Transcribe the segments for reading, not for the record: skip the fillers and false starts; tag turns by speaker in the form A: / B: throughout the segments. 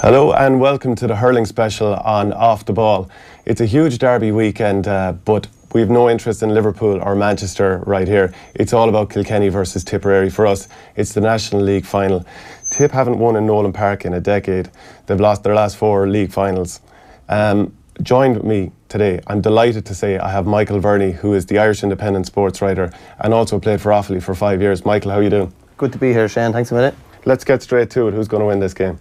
A: Hello and welcome to the hurling special on Off the Ball. It's a huge derby weekend, but we've no interest in Liverpool or Manchester right here. It's all about Kilkenny versus Tipperary. For us, it's the National League final. Tipp haven't won in Nolan Park in a decade. They've lost their last 4 league finals. Joined with me today, I'm delighted to say I have Michael Verney, who is the Irish Independent sports writer and also played for Offaly for 5 years. Michael, how are you doing?
B: Good to be here, Shane. Thanks a minute.
A: Let's get straight to it. Who's going to win this game?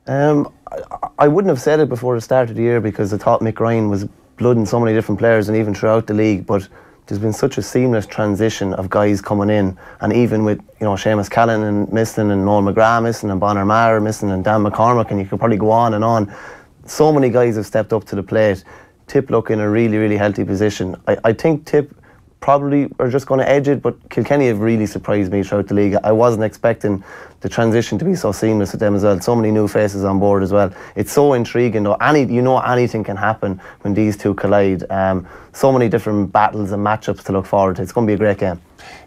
B: I wouldn't have said it before the start of the year because I thought Mick Ryan was blooding so many different players and even throughout the league, but there's been such a seamless transition of guys coming in, and even with Seamus Callan missing and Noel McGrath missing and Bonner Maher missing and Dan McCormack, and you could probably go on and on. So many guys have stepped up to the plate. Tipp look in a really, really healthy position. I think Tipp probably are just going to edge it, but Kilkenny have really surprised me throughout the league. I wasn't expecting the transition to be so seamless with them as well. So many new faces on board as well. It's so intriguing though. Anything can happen when these two collide. So many different battles and matchups to look forward to. It's going to be a great game.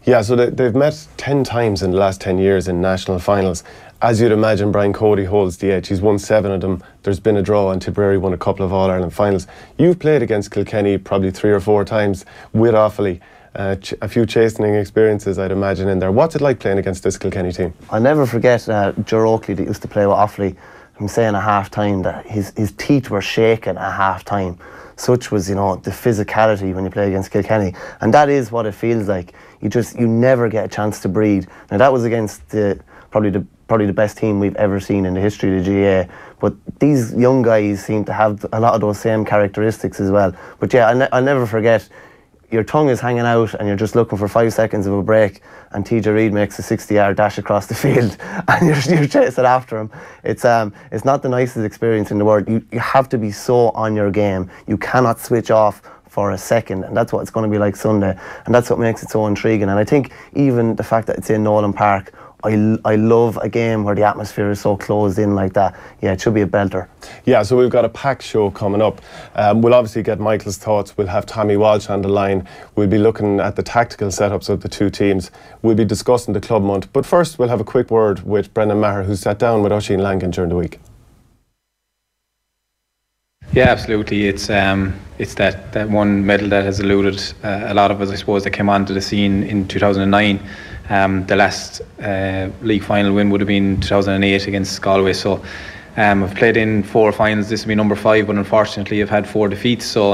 A: Yeah, so they've met 10 times in the last 10 years in national finals. As you'd imagine, Brian Cody holds the edge. He's won 7 of them. There's been a draw and Tipperary won a couple of All-Ireland finals. You've played against Kilkenny probably 3 or 4 times with Offaly. A few chastening experiences, I'd imagine, in there. What's it like playing against this Kilkenny team?
B: I'll never forget Ger Oakley that used to play with Offaly. I'm saying at half-time that his teeth were shaking at half-time. Such was, the physicality when you play against Kilkenny. And that is what it feels like. You never get a chance to breathe. Now that was against probably the best team we've ever seen in the history of the GAA. But these young guys seem to have a lot of those same characteristics as well. But yeah, I'll never forget, your tongue is hanging out and you're just looking for 5 seconds of a break, and TJ Reid makes a 60-yard dash across the field and you're chasing after him. It's not the nicest experience in the world. You have to be so on your game. You cannot switch off for a second, and that's what it's going to be like Sunday, and that's what makes it so intriguing. And I think even the fact that it's in Nolan Park, I love a game where the atmosphere is so closed in like that. Yeah, it should be a belter.
A: Yeah, so we've got a packed show coming up. We'll obviously get Michael's thoughts. We'll have Tommy Walsh on the line. We'll be looking at the tactical setups of the two teams. We'll be discussing the club month. But first, we'll have a quick word with Brendan Maher, who sat down with Oisin Langan during the week.
C: Yeah, absolutely. It's that one medal that has eluded a lot of us, I suppose, that came onto the scene in 2009. The last league final win would have been 2008 against Galway. So I've played in 4 finals. This will be number 5, but unfortunately I've had 4 defeats. So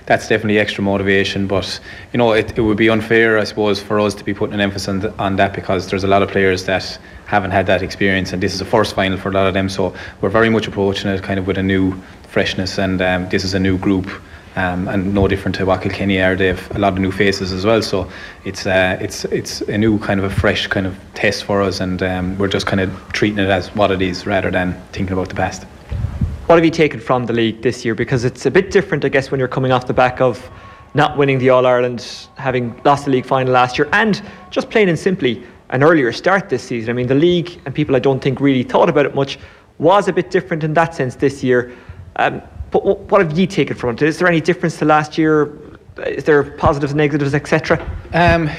C: that's definitely extra motivation. But it would be unfair, I suppose, for us to be putting an emphasis on that, because there's a lot of players that haven't had that experience, and this is the first final for a lot of them. So we're very much approaching it kind of with a new freshness, and this is a new group. And no different to what Kilkenny are. They have a lot of new faces as well, so it's a new kind of a fresh kind of test for us, and we're just kind of treating it as what it is rather than thinking about the past.
D: What have you taken from the league this year? Because it's a bit different, I guess, when you're coming off the back of not winning the All-Ireland, having lost the league final last year, and just plain and simply an earlier start this season. I mean, the league, and people I don't think really thought about it much, was a bit different in that sense this year. But what have you taken from it? Is there any difference to last year? Is there positives, negatives, etc.?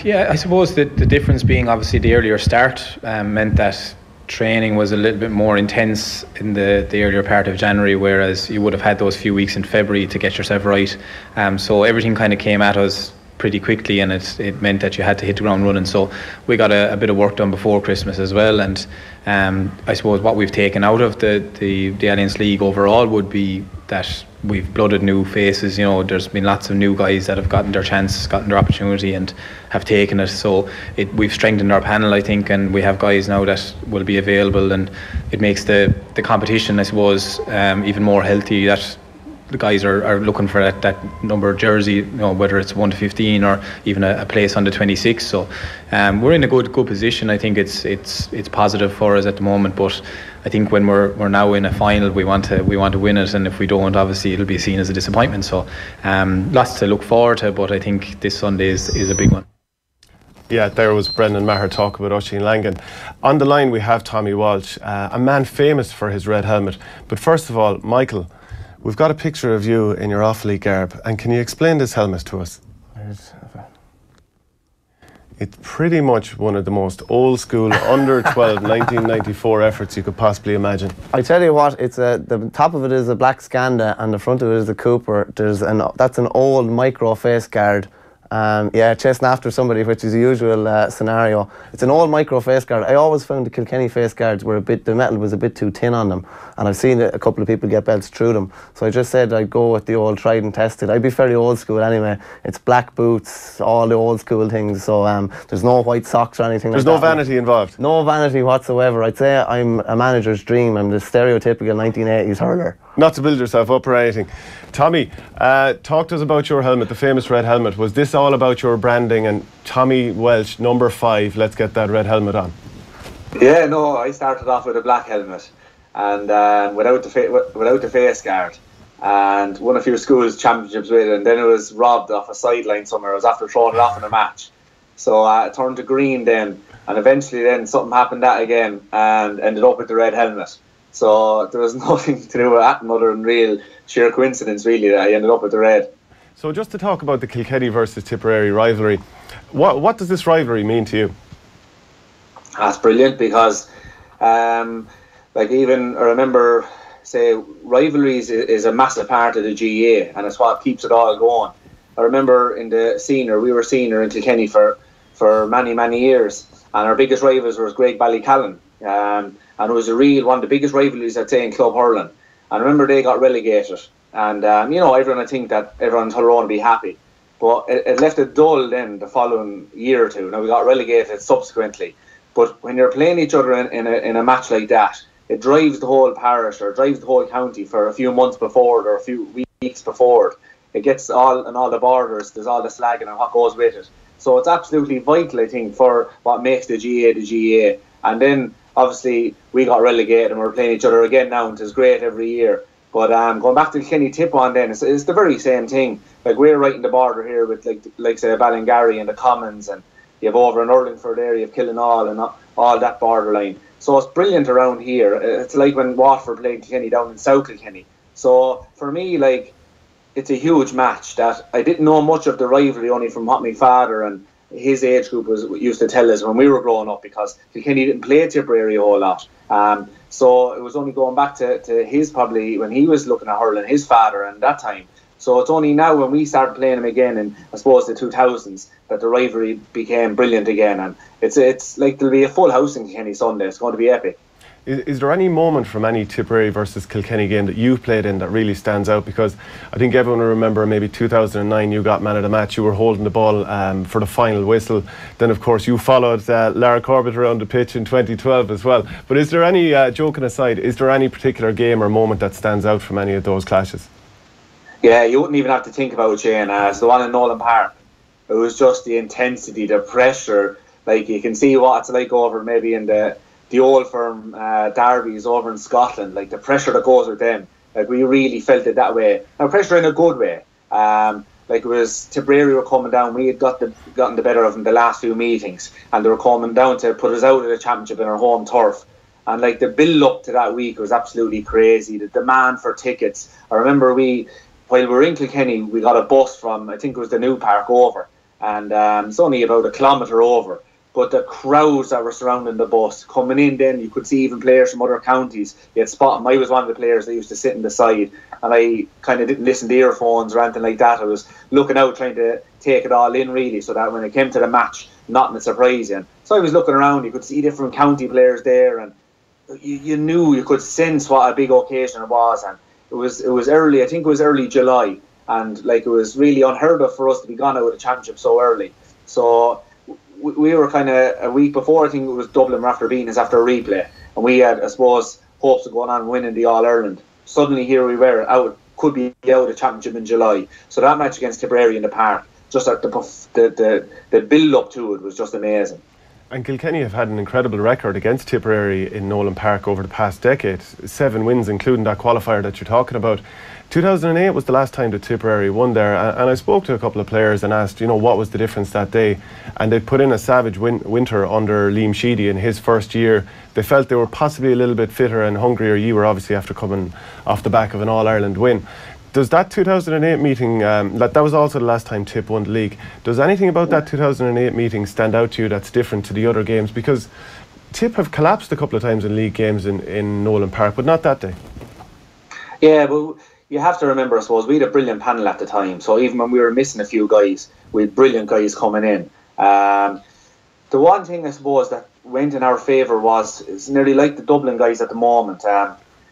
C: Yeah, I suppose the difference being obviously the earlier start meant that training was a little bit more intense in the earlier part of January, whereas you would have had those few weeks in February to get yourself right. So everything kind of came at us pretty quickly, and it meant that you had to hit the ground running. So we got a bit of work done before Christmas as well, and I suppose what we've taken out of the Alliance League overall would be that we've blooded new faces. There's been lots of new guys that have gotten their chance, gotten their opportunity, and have taken it. So we've strengthened our panel, I think, and we have guys now that will be available, and it makes the competition, I suppose, even more healthy. That the guys are looking for that number jersey, whether it's 1 to 15 or even a place on the 26. So we're in a good position. I think it's positive for us at the moment, but I think when we're now in a final, we want to win it, and if we don't, obviously it'll be seen as a disappointment. So lots to look forward to, but I think this Sunday is a big one.
A: Yeah, there was Brendan Maher talking about Oisin Langan. On the line we have Tommy Walsh, a man famous for his red helmet. But first of all, Michael, we've got a picture of you in your Offaly garb, and can you explain this helmet to us? It's pretty much one of the most old school under 12 1994 efforts you could possibly imagine.
B: I tell you what, it's the top of it is a black Scanda and the front of it is a Cooper. That's an old micro face guard. Yeah, chasing after somebody, which is the usual scenario. It's an old micro face guard. I always found the Kilkenny face guards were the metal was a bit too thin on them, and I've seen a couple of people get belts through them. So I just said I'd go with the old tried and tested. I'd be fairly old school anyway. It's black boots, all the old school things. So there's no white socks or anything.
A: There's
B: like
A: no
B: that.
A: vanity involved.
B: No vanity whatsoever. I'd say I'm a manager's dream. I'm the stereotypical 1980s hurler.
A: Not to build yourself up or anything. Tommy, talk to us about your helmet, the famous red helmet. Was this all about your branding? And Tommy Walsh, number 5, let's get that red helmet on.
E: Yeah, no, I started off with a black helmet and without the face guard, and won a few schools championships with it, and then it was robbed off a sideline somewhere. I was after throwing it off in a match. So I turned to green then, and eventually then something happened that again and ended up with the red helmet. So there was nothing to do with that other than real sheer coincidence really that I ended up with the red.
A: So just to talk about the Kilkenny versus Tipperary rivalry, what does this rivalry mean to you?
E: That's brilliant because like even I remember say rivalries is a massive part of the GA and it's what keeps it all going. I remember in the senior, we were senior in Kilkenny for many years, and our biggest rivals was Great Ballycallan. And it was one of the biggest rivalries I'd say in club hurling. And I remember they got relegated, and everyone, I think that everyone in Tyrone would be happy, but it left it dull then the following year or two. Now we got relegated subsequently, but when you're playing each other in a match like that, it drives the whole parish or drives the whole county for a few months before or a few weeks before. It gets all the borders, there's all the slagging and what goes with it. So it's absolutely vital, I think, for what makes the GA. And then obviously we got relegated and we're playing each other again now, and it's great every year. But going back to the Kilkenny Tipp on then, it's the very same thing. Like we're right in the border here with like say Ballingarry and the Commons, and you have over in Urlingford there, you have Killinall and all that borderline. So it's brilliant around here. It's like when Watford played Kilkenny down in South Kilkenny. So for me, like, it's a huge match that I didn't know much of the rivalry only from what my father and his age group used to tell us when we were growing up, because Kilkenny didn't play Tipperary a whole lot. So it was only going back to his, probably when he was looking at hurling, his father and that time. So it's only now when we started playing him again in, I suppose, the 2000s that the rivalry became brilliant again. And it's like there'll be a full house in Kilkenny Sunday. It's going to be epic.
A: Is there any moment from any Tipperary versus Kilkenny game that you've played in that really stands out? Because I think everyone will remember maybe 2009 you got man of the match, you were holding the ball for the final whistle. Then of course you followed Lara Corbett around the pitch in 2012 as well. But is there any, joking aside, is there any particular game or moment that stands out from any of those clashes?
E: Yeah, you wouldn't even have to think about it, Shane. It's the one in Nolan Park. It was just the intensity, the pressure. Like you can see what it's like over maybe in the old firm derbies over in Scotland, like the pressure that goes with them. Like we really felt it that way. Now pressure in a good way. Like it was Tipperary were coming down. We had gotten the better of them the last few meetings, and they were coming down to put us out of the championship in our home turf. And like the build up to that week was absolutely crazy. The demand for tickets. I remember while we were in Kilkenny, we got a bus from, I think it was the New Park over, and it's only about a kilometre over. But the crowds that were surrounding the bus, coming in then, you could see even players from other counties. You had spot. I was one of the players that used to sit in the side, and I kind of didn't listen to earphones or anything like that. I was looking out, trying to take it all in really, so that when it came to the match, nothing would surprise you. So I was looking around, you could see different county players there, and you knew, you could sense what a big occasion it was. And it was early, I think it was early July, and like it was really unheard of for us to be gone out of the championship so early. So we were kind of a week before, I think it was Dublin were after beating us after a replay, and we had, I suppose, hopes of going on and winning the All-Ireland. Suddenly here we were out, could be out of the championship in July. So that match against Tipperary in the Park, just at the build up to it was just amazing.
A: And Kilkenny have had an incredible record against Tipperary in Nolan Park over the past decade. 7 wins, including that qualifier that you're talking about. 2008 was the last time that Tipperary won there, and I spoke to a couple of players and asked, what was the difference that day? And they put in a savage winter under Liam Sheedy in his first year. They felt they were possibly a little bit fitter and hungrier. You were obviously after coming off the back of an All-Ireland win. Does that 2008 meeting, that was also the last time Tipp won the league, does anything about that 2008 meeting stand out to you that's different to the other games? Because Tipp have collapsed a couple of times in league games in Nolan Park, but not that day.
E: Yeah, but you have to remember, I suppose, we had a brilliant panel at the time. So even when we were missing a few guys, we had brilliant guys coming in. The one thing, I suppose, that went in our favour was, it's nearly like the Dublin guys at the moment.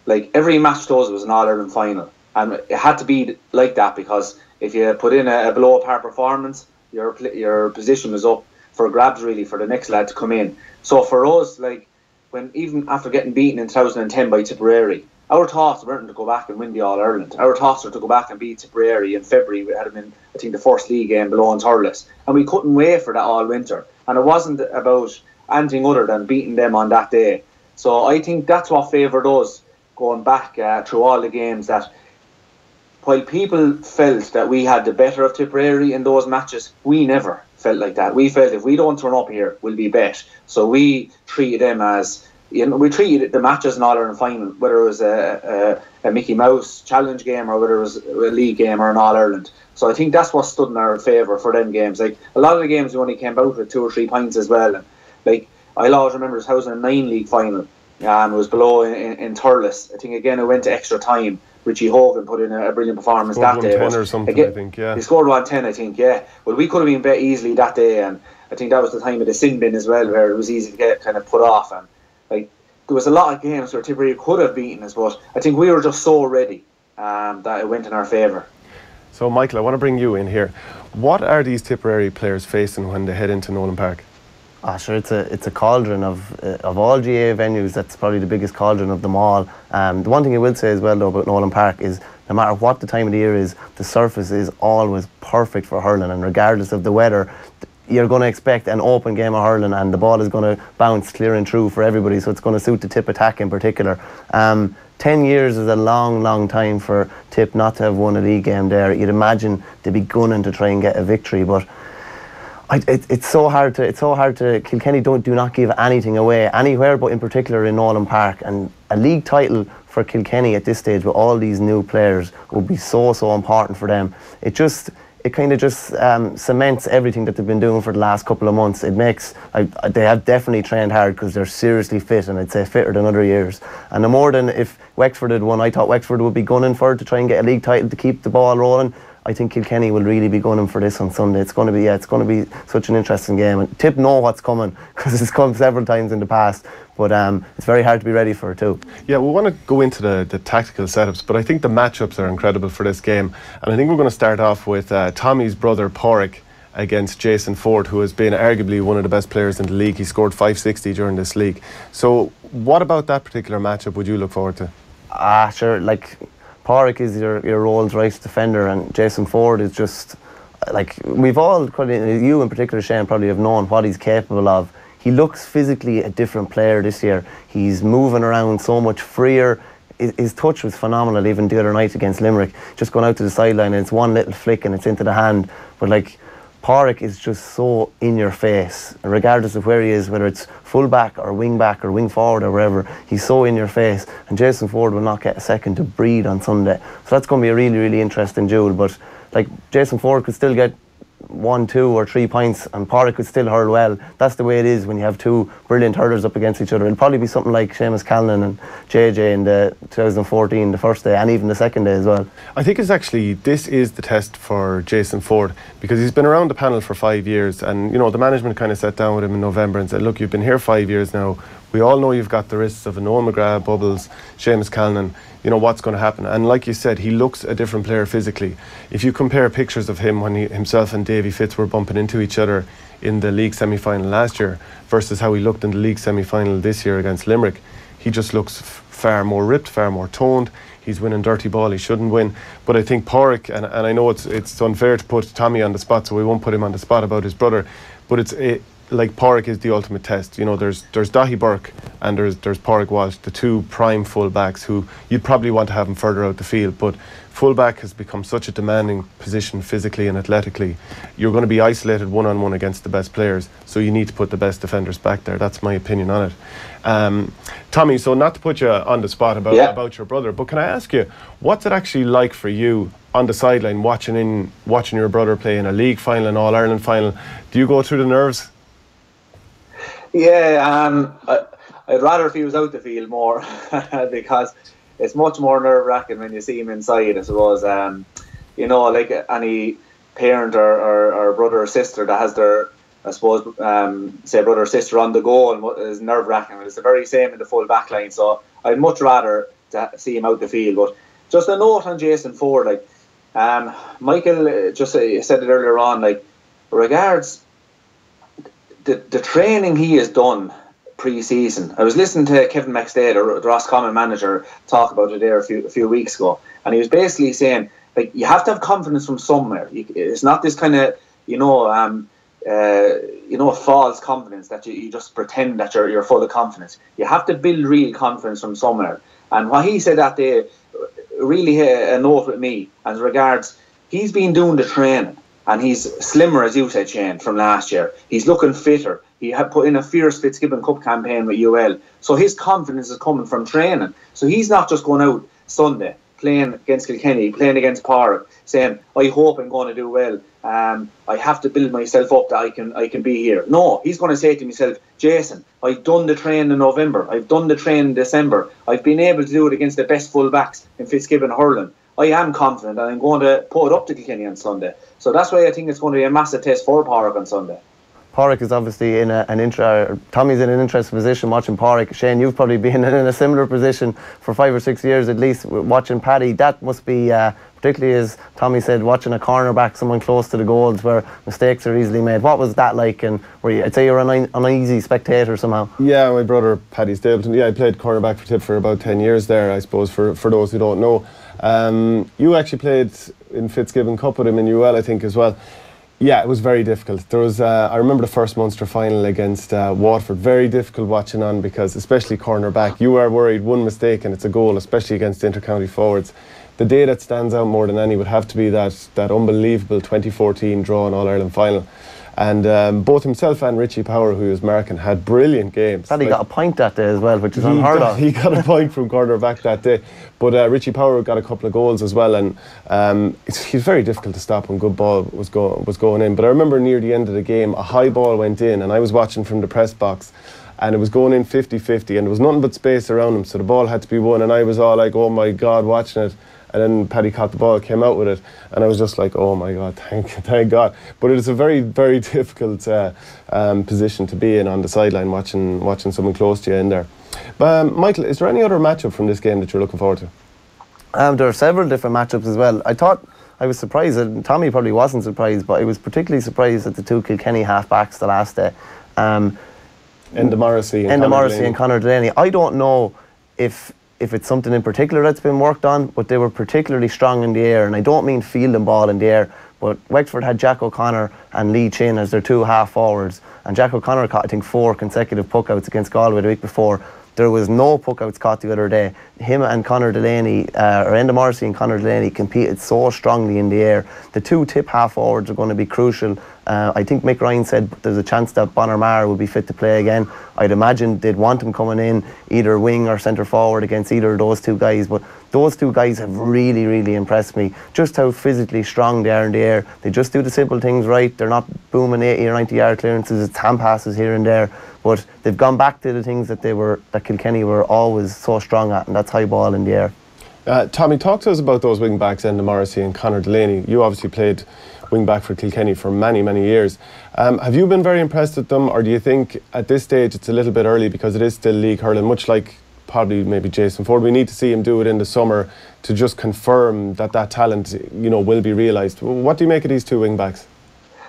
E: Like every match to us was an All-Ireland final. And it had to be like that, because if you put in a below-par performance, your position was up for grabs, really, for the next lad to come in. So for us, like, when even after getting beaten in 2010 by Tipperary, our thoughts weren't to go back and win the All-Ireland. Our thoughts were to go back and beat Tipperary in February. We had them in, I think, the first league game below in Thurles. And we couldn't wait for that all winter. And it wasn't about anything other than beating them on that day. So I think that's what favoured us going back through all the games, that while people felt that we had the better of Tipperary in those matches, we never felt like that. We felt if we don't turn up here, we'll be bet. So we treated them as, we treated the match as an All-Ireland final, whether it was a Mickey Mouse challenge game or whether it was a league game or an All-Ireland. So I think that's what stood in our favour for them games. Like, a lot of the games we only came out with 2 or 3 points as well. And, like, I'll always remember the 2009 league final. It was below in Thurles. I think again it went to extra time. Richie Hogan put in a brilliant performance that day.
A: 110 or something, again, I think, yeah.
E: He scored 110, I think, yeah. Well, we could have been bet easily that day, and I think that was the time of the sin bin as well, where it was easy to get kind of put off. And like, there was a lot of games where Tipperary could have beaten us, but I think we were just so ready that it went in our favour.
A: So, Michael, I want to bring you in here. What are these Tipperary players facing when they head into Nolan Park?
B: Sure, it's a cauldron of all GA venues. That's probably the biggest cauldron of them all. The one thing I will say as well, though, about Nolan Park is, no matter what the time of the year is, the surface is always perfect for hurling, and regardless of the weather, you're going to expect an open game of hurling, and the ball is going to bounce clear and true for everybody, so it's going to suit the Tipp attack in particular. 10 years is a long, long time for Tipp not to have won a league game there. You'd imagine they'd be gunning to try and get a victory, but it's so hard to. Kilkenny do not give anything away anywhere, but in particular in Nolan Park. And a league title for Kilkenny at this stage with all these new players would be so important for them. It kind of just cements everything that they've been doing for the last couple of months. It makes, they have definitely trained hard, because they're seriously fit, and I'd say fitter than other years. And no more than if Wexford had won, I thought Wexford would be gunning for it to try and get a league title to keep the ball rolling. I think Kilkenny will really be gunning for this on Sunday. It's going to be such an interesting game. And Tipp know what's coming, because it's come several times in the past. But it's very hard to be ready for it too.
A: Yeah, we want to go into the tactical setups, but I think the matchups are incredible for this game. And I think we're going to start off with Tommy's brother Pádraig against Jason Ford, who has been arguably one of the best players in the league. He scored 560 during this league. So what about that particular matchup would you look forward to?
B: Sure, like, Pádraig is your Rolls Royce defender, and Jason Ford is just, like, we've all, you in particular, Shane, probably have known what he's capable of. He looks physically a different player this year. He's moving around so much freer. His touch was phenomenal even the other night against Limerick. Just going out to the sideline, and it's one little flick and it's into the hand. But like, Pádraig is just so in your face, regardless of where he is, whether it's full back or wing forward or wherever, he's so in your face, and Jason Ford will not get a second to breathe on Sunday. So that's going to be a really, really interesting duel. But like, Jason Ford could still get 1, 2 or 3 points, and Pádraig could still hurl well. That's the way it is when you have 2 brilliant hurlers up against each other. It'll probably be something like Seamus Callan and JJ in the 2014, the first day, and even the second day as well.
A: I think this is the test for Jason Ford, because he's been around the panel for 5 years, and the management kind of sat down with him in November and said, look, you've been here 5 years now. We all know you've got the risks of an Noel McGrath, Bubbles, Seamus Callan. What's going to happen. And like you said, he looks a different player physically. If you compare pictures of him when himself and Davy Fitz were bumping into each other in the league semi-final last year versus how he looked in the league semi-final this year against Limerick, he just looks far more ripped, far more toned. He's winning dirty ball he shouldn't win. But I think Pádraig, and I know it's unfair to put Tommy on the spot, so we won't put him on the spot about his brother, but like Pádraig is the ultimate test. You know, there's Daithí Burke and there's Pádraig Walsh, the two prime full-backs who you'd probably want to have them further out the field, but full-back has become such a demanding position physically and athletically. You're going to be isolated one-on-one against the best players, so you need to put the best defenders back there. That's my opinion on it. Tommy, so not to put you on the spot about your brother, but can I ask you, what's it actually like for you on the sideline watching your brother play in a league final, an All-Ireland final? Do you go through the nerves?
E: Yeah, I'd rather if he was out the field more because it's much more nerve-wracking when you see him inside, I suppose. You know, like any parent or brother or sister that has their, I suppose, say brother or sister on the goal is nerve-wracking. It's the very same in the full back line, so I'd much rather see him out the field. But just a note on Jason Ford, like Michael just said it earlier on, like regards the training he has done pre-season. I was listening to Kevin McStay, the Roscommon manager, talk about it there a few weeks ago, and he was basically saying, like, you have to have confidence from somewhere. It's not this kind of false confidence that you just pretend that you're full of confidence. You have to build real confidence from somewhere. And what he said that day really hit a note with me as regards he's been doing the training. And he's slimmer, as you said, Shane, from last year. He's looking fitter. He had put in a fierce Fitzgibbon Cup campaign with UL. So his confidence is coming from training. So he's not just going out Sunday, playing against Kilkenny, playing against Pádraig, saying, I hope I'm going to do well. I have to build myself up that I can be here. No, he's going to say to himself, Jason, I've done the train in November. I've done the train in December. I've been able to do it against the best full-backs in Fitzgibbon Hurling. I am confident and I'm going to put it up to Kilkenny on Sunday. So that's why I think it's going to be a massive test for Pádraig on Sunday.
B: Pádraig is obviously in Tommy's in an interesting position watching Pádraig. Shane, you've probably been in a similar position for 5 or 6 years at least watching Paddy. That must be, particularly as Tommy said, watching a cornerback, someone close to the goals where mistakes are easily made. What was that like? And I'd say you're an uneasy spectator somehow.
A: Yeah, my brother Paddy Stapleton. Yeah, I played cornerback for Tipp for about 10 years there, I suppose, for those who don't know. You actually played in Fitzgibbon Cup with him in UL, I think, as well. Yeah, it was very difficult. There was, I remember the first Munster final against Waterford. Very difficult watching on because, especially cornerback, you are worried one mistake and it's a goal, especially against inter-county forwards. The day that stands out more than any would have to be that unbelievable 2014 draw in All-Ireland final. And both himself and Richie Power, who was marking, had brilliant games.
B: Paddy got a point that day as well, which is unheard of.
A: He got a point from cornerback that day. But Richie Power got a couple of goals as well. And he's very difficult to stop when good ball was going in. But I remember near the end of the game, a high ball went in, and I was watching from the press box. And it was going in 50-50, and there was nothing but space around him. So the ball had to be won. And I was all like, oh my God, watching it. And then Paddy caught the ball, came out with it, and I was just like, oh my God, thank God. But it is a very, very difficult position to be in on the sideline, watching someone close to you in there. But Michael, is there any other matchup from this game that you're looking forward to?
B: There are several different matchups as well. I was surprised, and Tommy probably wasn't surprised, but I was particularly surprised at the two Kilkenny half-backs the last day.
A: Enda Morrissey
B: and Conor Delaney. I don't know if it's something in particular that's been worked on, but they were particularly strong in the air, and I don't mean fielding ball in the air, but Wexford had Jack O'Connor and Lee Chin as their two half forwards, and Jack O'Connor caught, I think, 4 consecutive puckouts against Galway the week before. There was no puckouts caught the other day. Him and Conor Delaney, or Enda Morrissey and Conor Delaney, competed so strongly in the air. The two Tipp half forwards are going to be crucial. I think Mick Ryan said there's a chance that Maher will be fit to play again. I'd imagine they'd want him coming in either wing or centre forward against either of those two guys, but those two guys have really, really impressed me. Just how physically strong they are in the air. They just do the simple things right. They're not booming 80 or 90 yard clearances. It's hand passes here and there, but they've gone back to the things that Kilkenny were always so strong at, and that's high ball in the air.
A: Tommy, talk to us about those wing backs, Enda Morrissey and Conor Delaney. You obviously played wing back for Kilkenny for many, many years. Have you been very impressed with them, or do you think at this stage it's a little bit early because it is still league hurling, much like probably maybe Jason Ford? We need to see him do it in the summer to just confirm that talent, will be realised. What do you make of these two wing backs?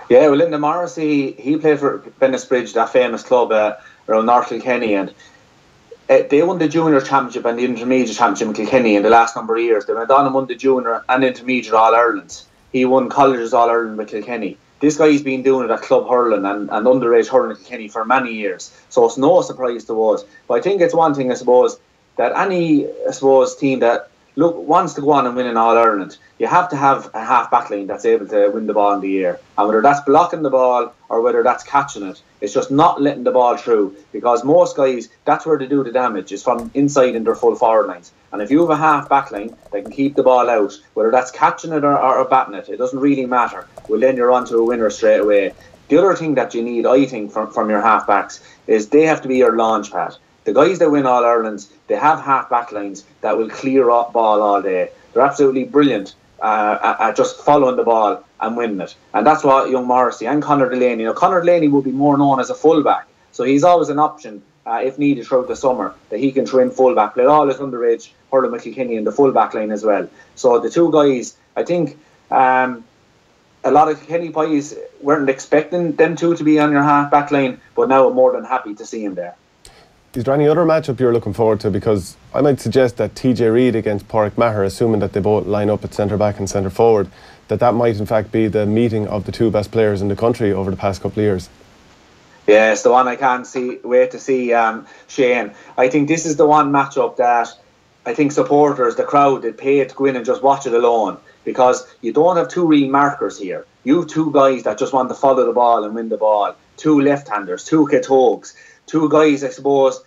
E: Yeah, well, Enda Morrissey, he played for Bennettsbridge, that famous club around North Kilkenny, and they won the junior championship and the intermediate championship in Kilkenny in the last number of years. They went on and won the junior and intermediate All-Irelands. He won colleges All-Ireland with Kilkenny. This guy's been doing it at club hurling and underage hurling in Kilkenny for many years, so it's no surprise to us. But I think it's one thing, I suppose, that any, team that wants to go on and win an All-Ireland, you have to have a half backline that's able to win the ball in the air. And whether that's blocking the ball or whether that's catching it, it's just not letting the ball through. Because most guys, that's where they do the damage, is from inside in their full forward lines. And if you have a half backline that can keep the ball out, whether that's catching it or batting it, it doesn't really matter. Well, then you're on to a winner straight away. The other thing that you need, I think, from your half backs is they have to be your launch pad. The guys that win All Irelands, they have half back lines that will clear up ball all day. They're absolutely brilliant at just following the ball and winning it. And that's what young Morrissey and Conor Delaney. Conor Delaney will be more known as a fullback, so he's always an option if needed throughout the summer that he can throw in fullback. Played all his underage hurling with Kilkenny in the fullback line as well. So the two guys, I think, a lot of Kilkenny boys weren't expecting them two to be on your half back line, but now I'm more than happy to see him there.
A: Is there any other matchup you're looking forward to? Because I might suggest that TJ Reid against Pádraig Maher, assuming that they both line up at centre back and centre forward, that might in fact be the meeting of the two best players in the country over the past couple of years.
E: Yeah, it's the one I can't wait to see, Shane. I think this is the one matchup that I think supporters, the crowd, they pay to go in and just watch it alone, because you don't have two real markers here. You have two guys that just want to follow the ball and win the ball. Two left-handers, two Ketogs. Two guys, I suppose,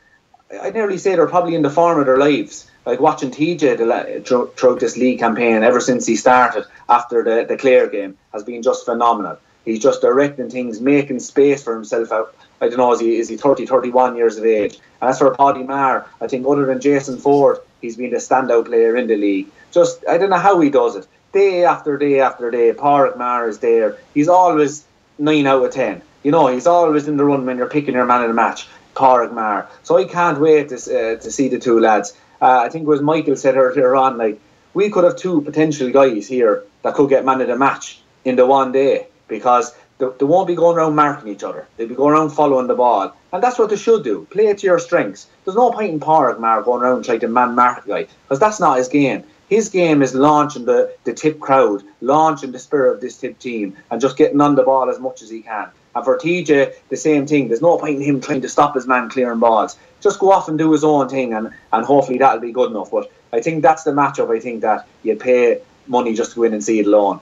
E: I'd nearly say they're probably in the form of their lives. Like watching TJ throughout this league campaign, ever since he started after the Clare game, has been just phenomenal. He's just directing things, making space for himself out. I don't know, is he 30, 31 years of age? And as for Pádraig Maher, I think other than Jason Ford, he's been a standout player in the league. Just, I don't know how he does it. Day after day after day, Pádraig Maher is there. He's always 9 out of 10. He's always in the run when you're picking your man of the match, Pádraig Maher. So I can't wait to see the two lads. I think it was Michael said earlier on, like, we could have two potential guys here that could get man of the match in the one day, because they won't be going around marking each other. They'll be going around following the ball. And that's what they should do. Play it to your strengths. There's no point in Pádraig Maher going around trying to man-mark a guy, because that's not his game. His game is launching the Tipp crowd, launching the spirit of this Tipp team, and just getting on the ball as much as he can. And for TJ, the same thing. There's no point in him trying to stop his man clearing balls. Just go off and do his own thing, and hopefully that'll be good enough. But I think that's the matchup, I think, that you'd pay money just to go in and see it alone.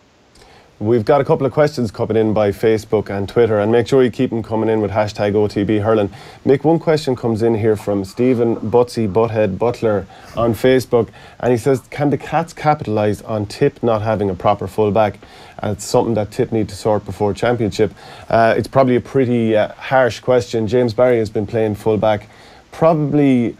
A: We've got a couple of questions coming in by Facebook and Twitter, and make sure you keep them coming in with hashtag OTB Hurling. Mick, one question comes in here from Stephen Butsy Butthead Butler on Facebook, and he says, can the Cats capitalise on Tipp not having a proper full-back? It's something that Tipp need to sort before championship. It's probably a pretty harsh question. James Barry has been playing full-back, probably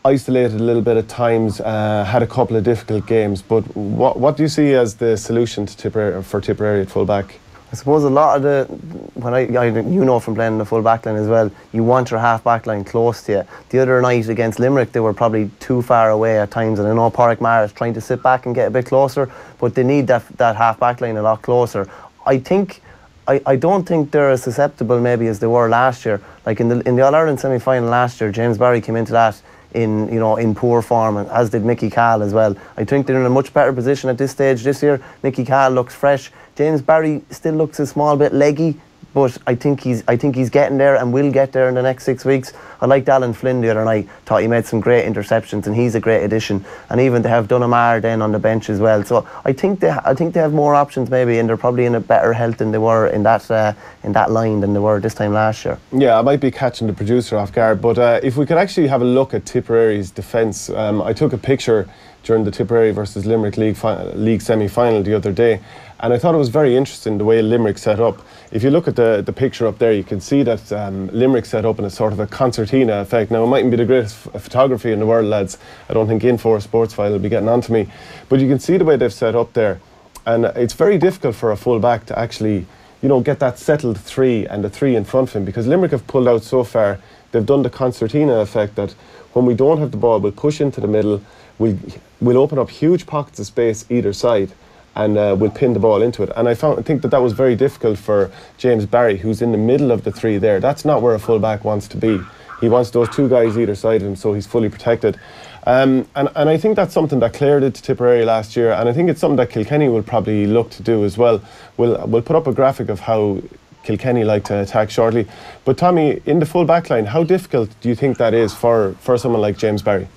A: isolated a little bit at times, had a couple of difficult games, but what do you see as the solution to Tipperary at full back?
B: I suppose a lot of from playing the full back line as well, you want your half back line close to you. The other night against Limerick, they were probably too far away at times, and I know Pádraig Maher is trying to sit back and get a bit closer, but they need that half back line a lot closer. I don't think they're as susceptible maybe as they were last year. Like in the All-Ireland semi-final last year, James Barry came into that in poor form, and as did Mickey Cahill as well. I think they're in a much better position at this stage this year. Mickey Cahill looks fresh. James Barry still looks a small bit leggy, but I think he's getting there and will get there in the next 6 weeks. I liked Alan Flynn the other night. Thought he made some great interceptions, and he's a great addition. And even they have Dunamar then on the bench as well. So I think they have more options maybe, and they're probably in a better health than they were in that line than they were this time last year. Yeah,
A: I might be catching the producer off guard, but if we could actually have a look at Tipperary's defence. I took a picture during the Tipperary versus Limerick League semi-final the other day, and I thought it was very interesting the way Limerick set up. If you look at the picture up there, you can see that Limerick set up in a sort of a concertina effect. Now, it mightn't be the greatest photography in the world, lads. I don't think Infor Sportsfile will be getting on to me. But you can see the way they've set up there. And it's very difficult for a full-back to actually, get that settled three and the three in front of him, because Limerick have pulled out so far. They've done the concertina effect that when we don't have the ball, we'll push into the middle, we'll open up huge pockets of space either side, and we'll pin the ball into it. And I think that was very difficult for James Barry, who's in the middle of the three there. That's not where a full-back wants to be. He wants those two guys either side of him, so he's fully protected. And I think that's something that Clare did to Tipperary last year, and I think it's something that Kilkenny will probably look to do as well. We'll put up a graphic of how Kilkenny like to attack shortly. But Tommy, in the full back line, how difficult do you think that is for someone like James Barry?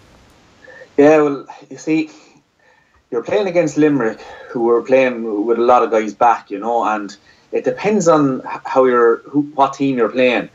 E: Yeah, well, you see, you're playing against Limerick, who are playing with a lot of guys back, and it depends on what team you're playing.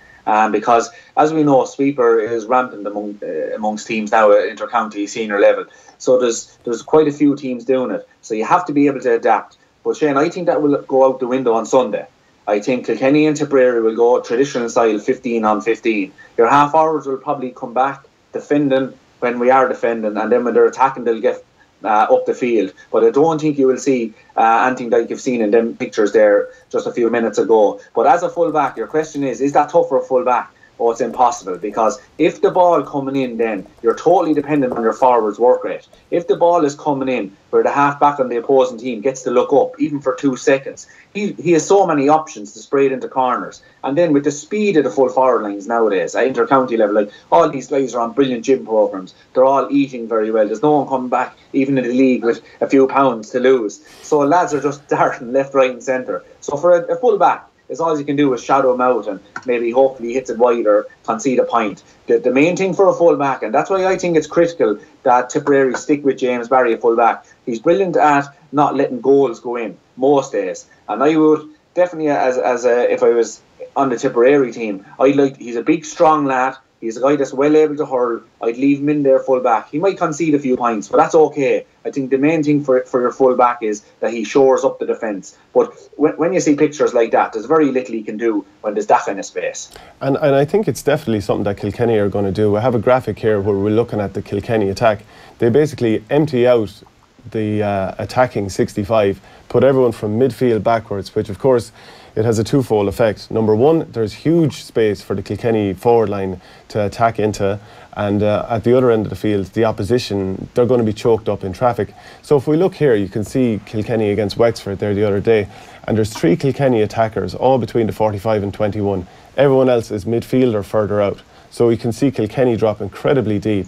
E: Because, as we know, sweeper is rampant amongst teams now at inter-county senior level. So there's quite a few teams doing it. So you have to be able to adapt. But Shane, I think that will go out the window on Sunday. I think Kilkenny and Tipperary will go traditional style 15 on 15. Your half hours will probably come back defending when we are defending, and then when they're attacking, they'll get up the field. But I don't think you will see anything like you've seen in them pictures there just a few minutes ago. But as a full-back, your question is that tough for a full-back? Oh, it's impossible, because if the ball coming in, then you're totally dependent on your forwards' work rate. If the ball is coming in where the half-back on the opposing team gets to look up, even for 2 seconds, he has so many options to spray it into corners. And then with the speed of the full forward lines nowadays, at inter-county level, like all these guys are on brilliant gym programs. They're all eating very well. There's no one coming back, even in the league, with a few pounds to lose. So lads are just darting left, right and centre. So for a full-back, all you can do is shadow him out and maybe hopefully he hits it wide or concede a point. The main thing for a full-back, and that's why I think it's critical that Tipperary stick with James Barry, a full-back. He's brilliant at not letting goals go in most days. And I would definitely, if I was on the Tipperary team, he's a big, strong lad. He's a guy that's well able to hurl. I'd leave him in there full-back. He might concede a few points, but that's okay. I think the main thing for your full-back is that he shores up the defence. But when you see pictures like that, there's very little he can do when there's that kind of space. And
A: I think it's definitely something that Kilkenny are going to do. I have a graphic here where we're looking at the Kilkenny attack. They basically empty out the attacking 65, put everyone from midfield backwards, which of course it has a twofold effect. Number one, there's huge space for the Kilkenny forward line to attack into, and at the other end of the field, the opposition, they're going to be choked up in traffic. So if we look here, you can see Kilkenny against Wexford there the other day, and there's 3 Kilkenny attackers, all between the 45 and 21. Everyone else is midfield or further out. So you can see Kilkenny drop incredibly deep.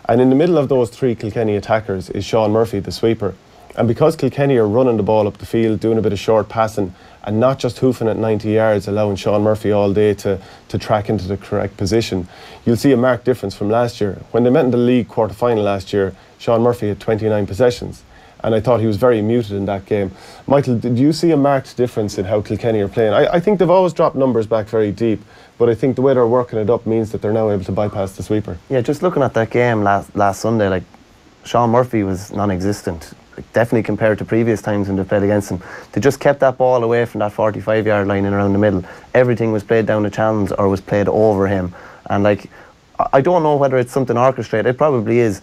A: And in the middle of those 3 Kilkenny attackers is Sean Murphy, the sweeper. And because Kilkenny are running the ball up the field, doing a bit of short passing, and not just hoofing at 90 yards, allowing Sean Murphy all day to track into the correct position, you'll see a marked difference from last year. When they met in the league quarter-final last year, Sean Murphy had 29 possessions, and I thought he was very muted in that game. Michael, did you see a marked difference in how Kilkenny are playing? I think they've always dropped numbers back very deep, but I think the way they're working it up means that they're now able to bypass the sweeper. Yeah,
B: just looking at that game last Sunday, like, Sean Murphy was non-existent. Definitely compared to previous times when they played against him. They just kept that ball away from that 45-yard line and around the middle. Everything was played down the channels or was played over him. And like, I don't know whether it's something orchestrated. It probably is.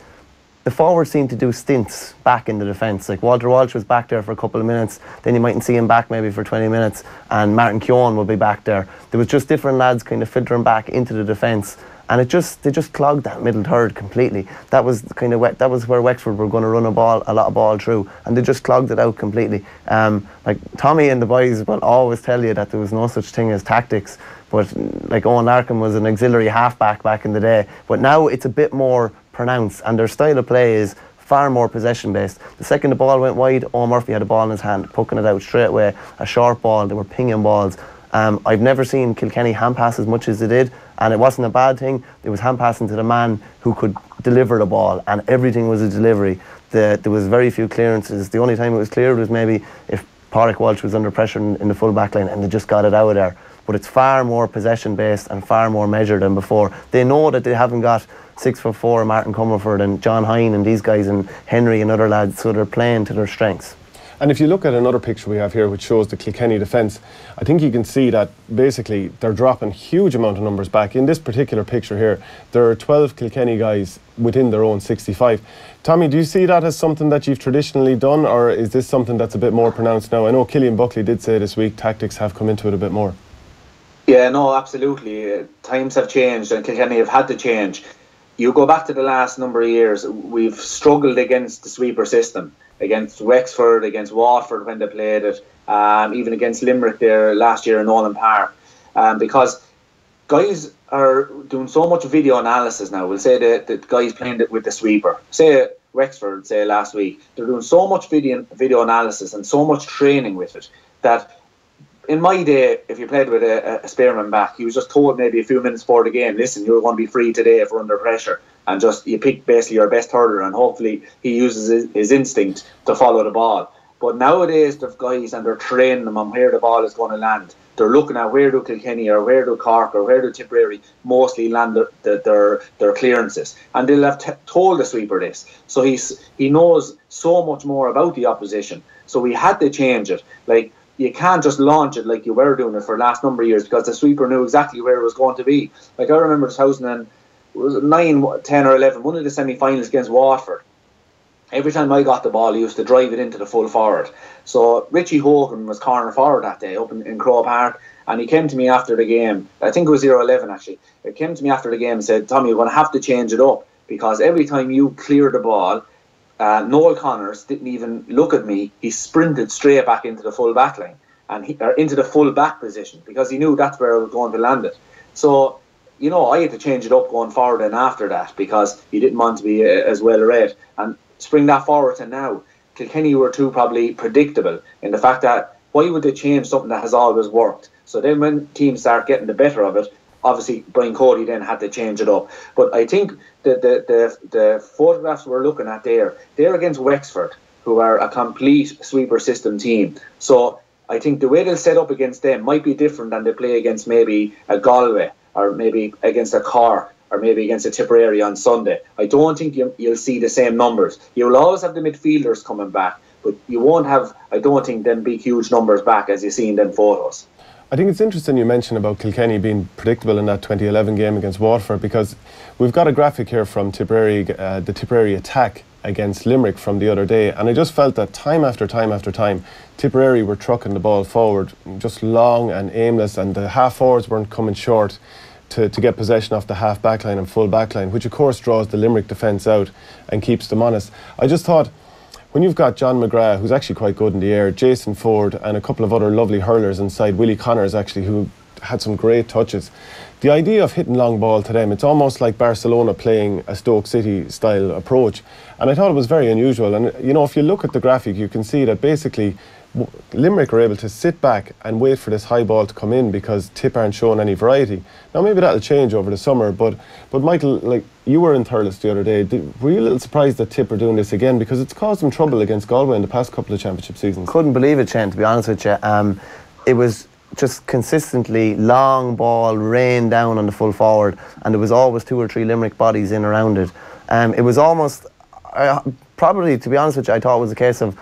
B: The forwards seem to do stints back in the defence. Like Walter Walsh was back there for a couple of minutes, then you mightn't see him back maybe for 20 minutes, and Martin Keown will be back there. There was just different lads kind of filtering back into the defence. And they just clogged that middle third completely. That was that was where Wexford were going to run a lot of ball through, and they just clogged it out completely. Like Tommy and the boys will always tell you that there was no such thing as tactics, but like Owen Larkin was an auxiliary halfback back in the day. But now it's a bit more pronounced, and their style of play is far more possession based. The second the ball went wide, Owen Murphy had a ball in his hand, poking it out straight away. A short ball, they were pinging balls. I've never seen Kilkenny hand pass as much as they did, and it wasn't a bad thing. It was hand passing to the man who could deliver the ball, and everything was a delivery. There was very few clearances. The only time it was cleared was maybe if Pádraig Walsh was under pressure in the full back line and they just got it out of there. But it's far more possession based and far more measured than before. They know that they haven't got 6'4" Martin Comerford and John Hine and these guys and Henry and other lads, so they're playing to their strengths.
A: And if you look at another picture we have here which shows the Kilkenny defence, I think you can see that basically they're dropping huge amount of numbers back. In this particular picture here, there are 12 Kilkenny guys within their own 65. Tommy, do you see that as something that you've traditionally done, or is this something that's a bit more pronounced now? I know Killian Buckley did say this week tactics have come into it a bit more.
E: Yeah, no, absolutely. Times have changed and Kilkenny have had to change. You go back to the last number of years, we've struggled against the sweeper system. Against Wexford, against Waterford when they played it, even against Limerick there last year in Nolan Park, because guys are doing so much video analysis now. We'll say that the guys playing with the sweeper, say Wexford, say last week, they're doing so much video analysis and so much training with it that in my day, if you played with a spearman back, he was just told maybe a few minutes before the game, listen, you're going to be free today if we're under pressure, and just you pick basically your best hurler, and hopefully he uses his instinct to follow the ball. But nowadays, the guys, and they're training them on where the ball is going to land. They're looking at where do Kilkenny or where do Cork or where do Tipperary mostly land their clearances, and they'll have told the sweeper this. So he knows so much more about the opposition. So we had to change it. Like, you can't just launch it like you were doing it for the last number of years, because the sweeper knew exactly where it was going to be. Like, I remember 2009, 10 or 11, one of the semi-finals against Watford. Every time I got the ball, he used to drive it into the full forward. So Richie Hogan was corner forward that day up in Crow Park, and he came to me after the game. I think it was 0-11 actually. He came to me after the game and said, Tommy, you're going to have to change it up, because every time you clear the ball, Noel Connors didn't even look at me. He sprinted straight back into the full back line, or into the full back position, because he knew that's where I was going to land it. So, you know, I had to change it up going forward and after that, because he didn't want to be as well read. And spring that forward to now, Kilkenny were too probably predictable in the fact that why would they change something that has always worked? So then when teams start getting the better of it, obviously Brian Cody then had to change it up. But I think the photographs we're looking at there, they're against Wexford, who are a complete sweeper system team. So I think the way they'll set up against them might be different than they play against maybe a Galway, or maybe against a Cork, or maybe against a Tipperary on Sunday. I don't think you'll see the same numbers. You'll always have the midfielders coming back, but you won't have, I don't think, them big huge numbers back as you see in them photos.
A: I think it's interesting you mentioned about Kilkenny being predictable in that 2011 game against Waterford, because we've got a graphic here from Tipperary, the Tipperary attack against Limerick from the other day, and I just felt that time after time after time Tipperary were trucking the ball forward, just long and aimless, and the half forwards weren't coming short to get possession off the half back line and full back line, which of course draws the Limerick defence out and keeps them honest. I just thought, when you've got John McGrath, who's actually quite good in the air, Jason Ford, and a couple of other lovely hurlers inside, Willie Connors actually, who had some great touches, the idea of hitting long ball to them, it's almost like Barcelona playing a Stoke City style approach, and I thought it was very unusual. And you know, if you look at the graphic, you can see that basically Limerick are able to sit back and wait for this high ball to come in, because Tipp aren't showing any variety. Now maybe that'll change over the summer, but Michael, like, you were in Thurles the other day, were you a little surprised that Tipp are doing this again, because it's caused them trouble against Galway in the past couple of championship seasons?
B: Couldn't believe it, Shane, to be honest with you. It was just consistently long ball rained down on the full forward, and there was always 2 or 3 Limerick bodies in around it. It was almost, probably, to be honest with you, I thought it was a case of,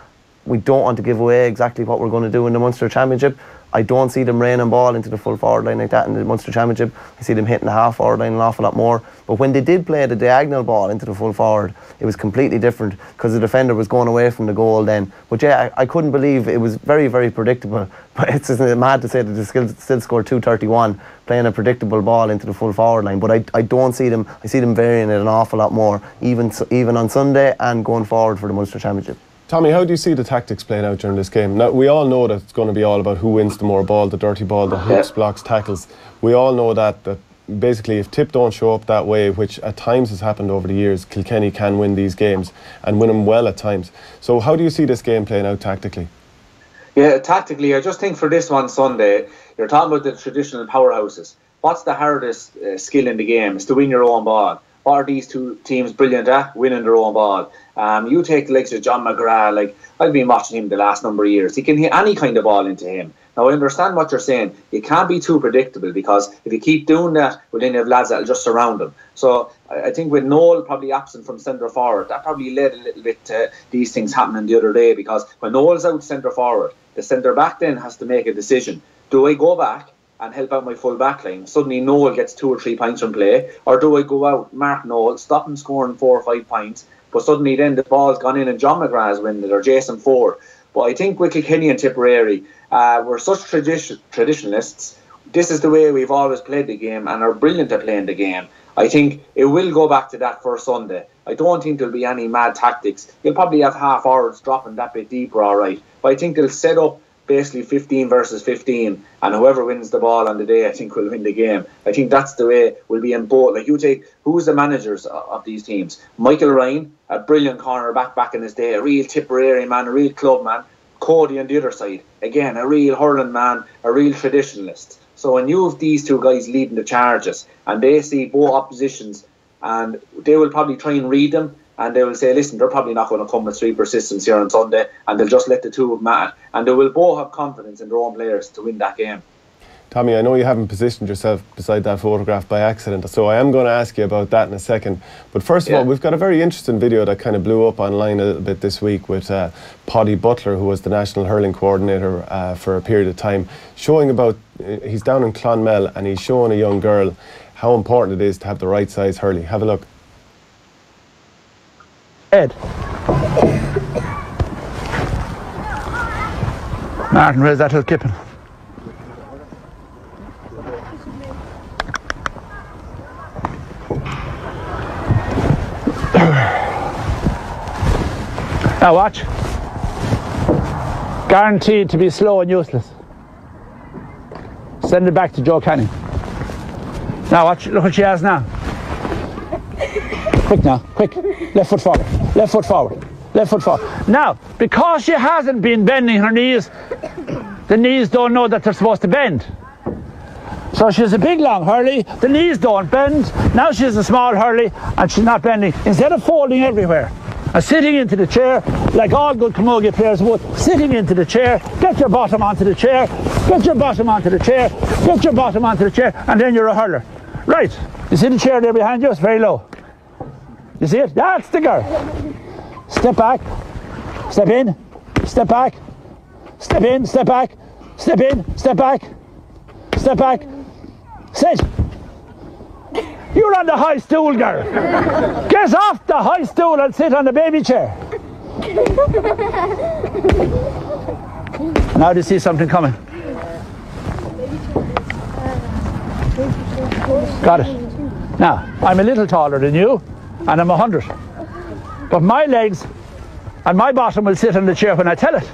B: we don't want to give away exactly what we're going to do in the Munster Championship. I don't see them raining ball into the full forward line like that in the Munster Championship. I see them hitting the half forward line an awful lot more. But when they did play the diagonal ball into the full forward, it was completely different, because the defender was going away from the goal then. But yeah, I couldn't believe it. Was very, very predictable. But it's just mad to say that they still scored 231 playing a predictable ball into the full forward line. But I don't see them. I see them varying it an awful lot more, even on Sunday and going forward for the Munster Championship.
A: Tommy, how do you see the tactics playing out during this game? Now, we all know that it's going to be all about who wins the more ball, the dirty ball, the hooks, blocks, tackles. We all know that basically if Tipp don't show up that way, which at times has happened over the years, Kilkenny can win these games and win them well at times. So how do you see this game playing out tactically?
E: Yeah, tactically, I just think for this one Sunday, you're talking about the traditional powerhouses. What's the hardest skill in the game? Is to win your own ball. What are these two teams brilliant at? Winning their own ball. You take the likes of John McGrath, like, I've been watching him the last number of years. He can hit any kind of ball into him. Now, I understand what you're saying. You can't be too predictable, because if you keep doing that, well, then you have lads that'll just surround him. So I think with Noel probably absent from centre forward, that probably led a little bit to these things happening the other day, because when Noel's out centre forward, the centre back then has to make a decision. Do I go back and help out my full back line? Suddenly Noel gets 2 or 3 points from play, or do I go out, mark Noel, stop him scoring 4 or 5 points, but suddenly then the ball's gone in and John McGrath's winning it, or Jason Ford. But I think with Kilkenny and Tipperary, we're such traditionalists. This is the way we've always played the game, and are brilliant at playing the game. I think it will go back to that for Sunday. I don't think there'll be any mad tactics. You'll probably have half hours dropping that bit deeper, all right. But I think they'll set up basically 15 versus 15, and whoever wins the ball on the day, I think, will win the game. I think that's the way we'll be in both. Like, you take, who's the managers of these teams? Michael Ryan, a brilliant cornerback back in his day, a real Tipperary man, a real club man. Cody on the other side, again, a real hurling man, a real traditionalist. So when you have these two guys leading the charges, and they see both oppositions, and they will probably try and read them, and they will say, listen, they're probably not going to come with sweeper systems here on Sunday, and they'll just let the two of them at it. And they will both have confidence in their own players to win that game.
A: Tommy, I know you haven't positioned yourself beside that photograph by accident, so I am going to ask you about that in a second. But first of all, we've got a very interesting video that kind of blew up online a little bit this week with Paddy Butler, who was the national hurling coordinator for a period of time, showing about, he's down in Clonmel, and he's showing a young girl how important it is to have the right size hurley. Have a look.
F: Ed. Martin, where's that little kipping? Now watch. Guaranteed to be slow and useless. Send it back to Joe Canning. Now watch, look what she has now. Quick now, quick. Left foot forward, left foot forward, left foot forward. Now, because she hasn't been bending her knees, the knees don't know that they're supposed to bend. So she's a big long hurley, the knees don't bend. Now she's a small hurley and she's not bending. Instead of folding everywhere and sitting into the chair, like all good camogie players would, sitting into the chair, get your bottom onto the chair, get your bottom onto the chair, get your bottom onto the chair, and then you're a hurler. Right, you see the chair there behind you? It's very low. You see it? That's the girl. Step back, step in, step back, step in, step back, step in, step back, step back, sit. You're on the high stool, girl. Get off the high stool and sit on the baby chair. Now do you see something coming? Got it. Now, I'm a little taller than you, and I'm 100. But my legs and my bottom will sit on the chair when I tell it.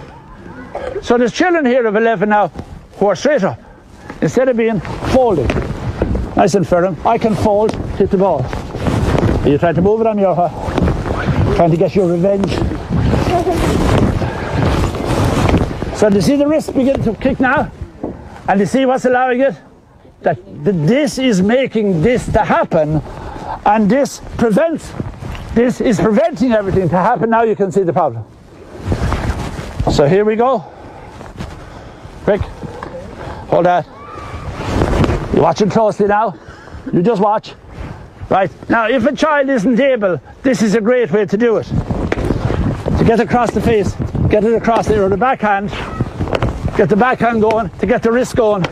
F: So there's children here of 11 now who are straight up, instead of being folded. Nice and firm. I can fold, hit the ball. Are you trying to move it on your trying to get your revenge? So do you see the wrist begin to kick now? And you see what's allowing it? That this is making this to happen, and this is preventing everything to happen. Now you can see the problem. So here we go. Quick. Hold that. You're watching closely now. You just watch. Right. Now, if a child isn't able, this is a great way to do it. To get across the face, get it across there, or the backhand. Get the backhand going, to get the wrist going.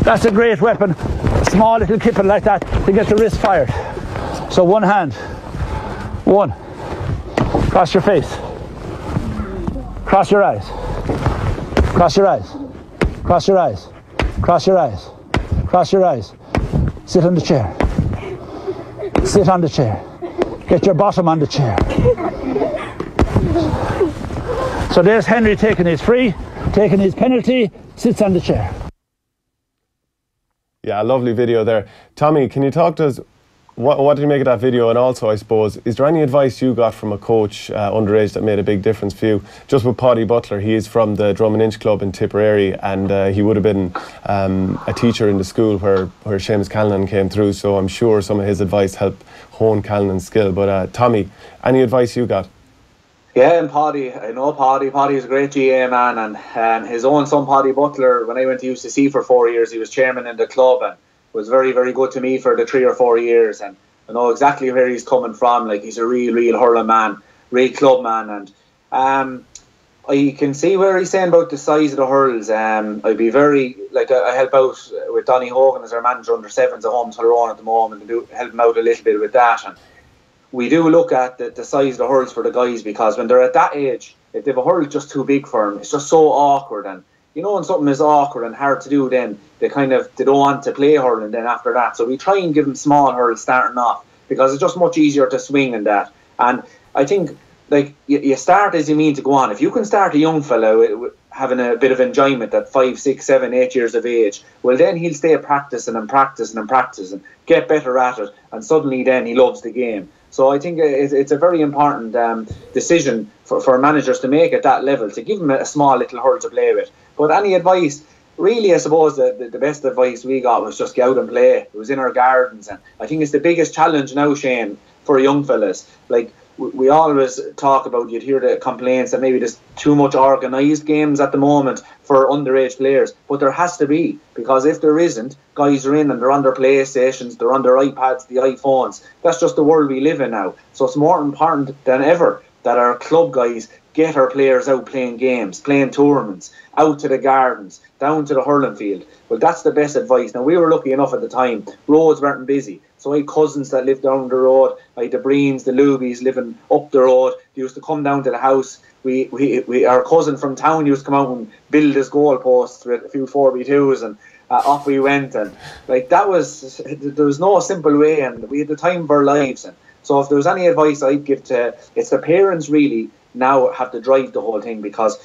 F: That's a great weapon. A small little kipping like that to get the wrist fired. So one hand. One. Cross your face. Cross your eyes. Cross your eyes. Cross your eyes. Cross your eyes. Cross your eyes. Sit on the chair. Sit on the chair. Get your bottom on the chair. So there's Henry taking his free, taking his penalty, sits on the chair.
A: Yeah, a lovely video there. Tommy, can you talk to us, what did you make of that video? And also, I suppose, is there any advice you got from a coach underage that made a big difference for you? Just with Paddy Butler, he is from the Drum and Inch Club in Tipperary, and he would have been a teacher in the school where Seamus Callanan came through, so I'm sure some of his advice helped hone Callanan's skill. But Tommy, any advice you got?
E: Yeah, and Paddy, I know Paddy. Paddy's a great GA man, and his own son Paddy Butler, when I went to UCC for 4 years, he was chairman in the club and was very, very good to me for the 3 or 4 years, and I know exactly where he's coming from. Like, he's a real hurling man, real club man, and I can see where he's saying about the size of the hurls. I'd be very, like, I help out with Donny Hogan as our manager under sevens at home to their own at the moment, and do help him out a little bit with that. And we do look at the size of the hurls for the guys, because when they're at that age, if they have a hurl just too big for them, it's just so awkward. And you know, when something is awkward and hard to do, then they don't want to play hurling then after that. So we try and give them small hurls starting off, because it's just much easier to swing in that. And I think, like, you start as you mean to go on. If you can start a young fellow having a bit of enjoyment at 5, 6, 7, 8 years of age, well then he'll stay practicing and practicing and practicing, get better at it, and suddenly then he loves the game. So I think it's a very important decision for managers to make at that level, to give him a small little hurl to play with. But any advice, really, I suppose the best advice we got was just get out and play. It was in our gardens, and I think it's the biggest challenge now, Shane, for young fellas. Like, we always talk about, you'd hear the complaints that maybe there's too much organised games at the moment for underage players, but there has to be, because if there isn't, guys are in and they're on their PlayStations, they're on their iPads, the iPhones. That's just the world we live in now. So it's more important than ever that our club guys get our players out playing games, playing tournaments, out to the gardens, down to the hurling field. Well, that's the best advice. Now, we were lucky enough at the time, roads weren't busy. So I had cousins that lived down the road. I had the Breens, the Lubies living up the road. They used to come down to the house. Our cousin from town used to come out and build his goalposts with a few 4x2s, and off we went. And like, there was no simple way, and we had the time of our lives. And so if there was any advice I'd give it's the parents really now have to drive the whole thing, because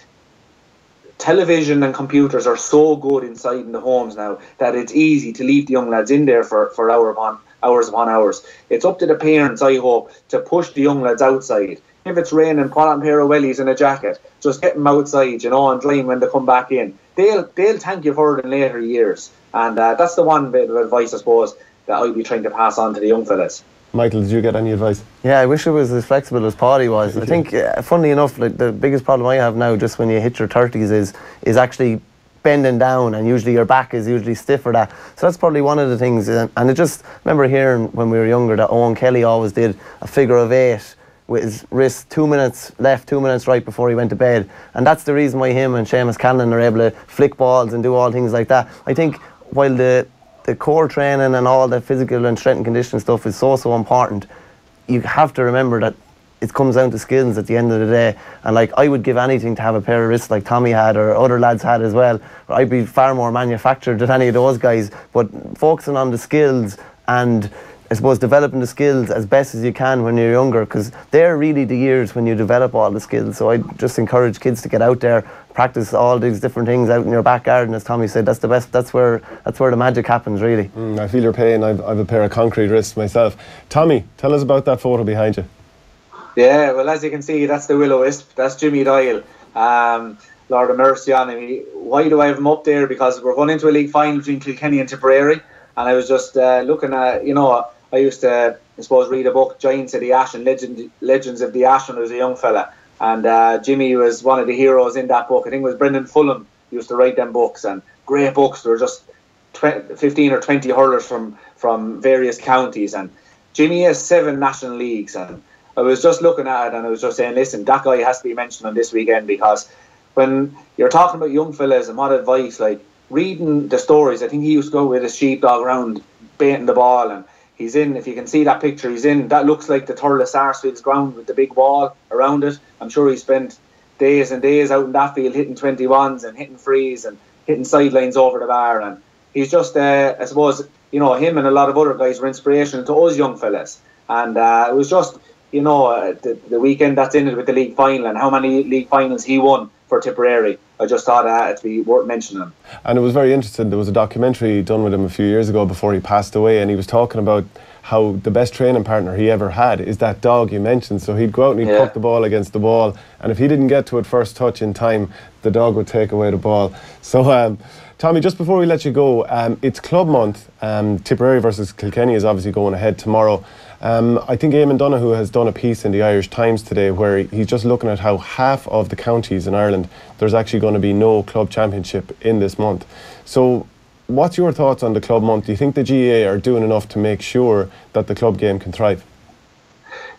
E: television and computers are so good inside in the homes now that it's easy to leave the young lads in there for hours upon hours. It's up to the parents, I hope, to push the young lads outside. If it's raining, put on a pair of wellies and a jacket. Just get them outside, and dry them when they come back in. They'll thank you for it in later years. And that's the one bit of advice, I suppose, that I'd be trying to pass on to the young fellas.
A: Michael, did you get any advice?
B: Yeah, I wish it was as flexible as Paddy was. I think, funnily enough, like, the biggest problem I have now, just when you hit your 30s, is actually bending down, and usually your back is usually stiff for that. So that's probably one of the things. And I just remember hearing when we were younger that Owen Kelly always did a figure of 8 with his wrist, 2 minutes left, 2 minutes right before he went to bed. And that's the reason why him and Seamus Cannon are able to flick balls and do all things like that. I think while the core training and all the physical and strength and conditioning stuff is so important, you have to remember that it comes down to skills at the end of the day. And like, I would give anything to have a pair of wrists like Tommy had, or other lads had as well. I'd be far more manufactured than any of those guys. But focusing on the skills, and I suppose developing the skills as best as you can when you're younger, because they're really the years when you develop all the skills. So I just encourage kids to get out there, practice all these different things out in your back garden. As Tommy said, that's the best. That's where the magic happens, really.
A: I feel your pain. I've a pair of concrete wrists myself. Tommy, tell us about that photo behind you.
E: Yeah, well, as you can see, that's the Will-O-Wisp. That's Jimmy Doyle. Lord of mercy on him. Why do I have him up there? Because we're going into a league final between Kilkenny and Tipperary, and I was just looking at, I used to, I suppose, read a book, Giants of the Ash and Legends of the Ash, when I was a young fella. And Jimmy was one of the heroes in that book. I think it was Brendan Fulham used to write them books, and great books. There were just 15 or 20 hurlers from various counties. And Jimmy has 7 national leagues. And I was just looking at it, and I was just saying, listen, that guy has to be mentioned on this weekend, because when you're talking about young fellas and what advice, like reading the stories, I think he used to go with his sheepdog around baiting the ball, and he's in, if you can see that picture, he's in, that looks like the Thurles Sarsfield's ground with the big wall around it. I'm sure he spent days and days out in that field hitting 21s and hitting frees and hitting sidelines over the bar. And he's just, I suppose, him and a lot of other guys were inspirational to us young fellas. And it was just, the weekend that's in it with the league final, and how many league finals he won for Tipperary. I just thought it'd be worth mentioning. And
A: it was very interesting. There was a documentary done with him a few years ago before he passed away, and he was talking about how the best training partner he ever had is that dog you mentioned. So he'd go out and he'd poke the ball against the wall, and if he didn't get to it first touch in time, the dog would take away the ball. So Tommy, just before we let you go, it's club month. Tipperary versus Kilkenny is obviously going ahead tomorrow. I think Eamon Donoghue has done a piece in the Irish Times today where he's just looking at how half of the counties in Ireland, there's actually going to be no club championship in this month. So what's your thoughts on the club month? Do you think the GAA are doing enough to make sure that the club game can thrive?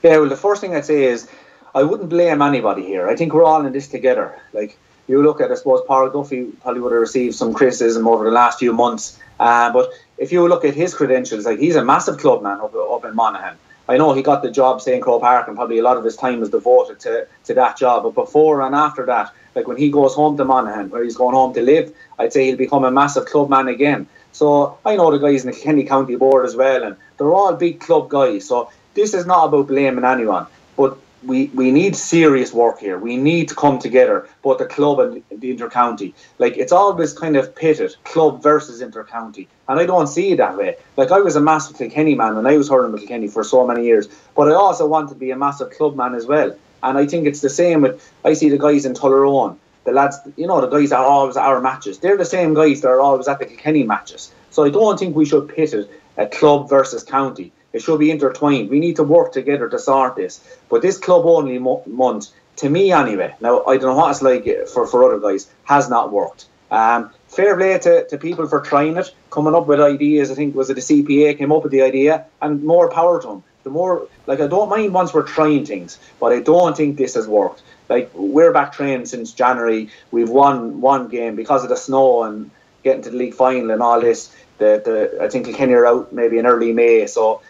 E: Yeah, well, the first thing I'd say is I wouldn't blame anybody here. I think we're all in this together. Like, you look at, I suppose, Paul Duffy probably would have received some criticism over the last few months. But if you look at his credentials, like, he's a massive club man up in Monaghan. I know he got the job staying in Croke Park, and probably a lot of his time was devoted to that job. But before and after that, like when he goes home to Monaghan, where he's going home to live, I'd say he'll become a massive club man again. So I know the guys in the Kilkenny County Board as well, and they're all big club guys. So this is not about blaming anyone. But we need serious work here. We need to come together, both the club and the inter-county. Like, it's always kind of pitted, club versus inter-county, and I don't see it that way. Like, I was a massive Kilkenny man when I was hurling with Kilkenny for so many years, but I also want to be a massive club man as well. And I think it's the same with, I see the guys in Tullerone, the lads, you know, the guys that are always at our matches. They're the same guys that are always at the Kilkenny matches. So I don't think we should pit it at club versus county. It should be intertwined. We need to work together to sort this. But this club-only month, to me anyway, now I don't know what it's like for other guys, has not worked. Fair play to people for trying it, coming up with ideas. I think, was it the CPA came up with the idea, and more power to them. The more, like, I don't mind once we're trying things, but I don't think this has worked. Like, we're back training since January. We've won one game because of the snow and getting to the league final and all this. I think Kilkenny are out maybe in early May, so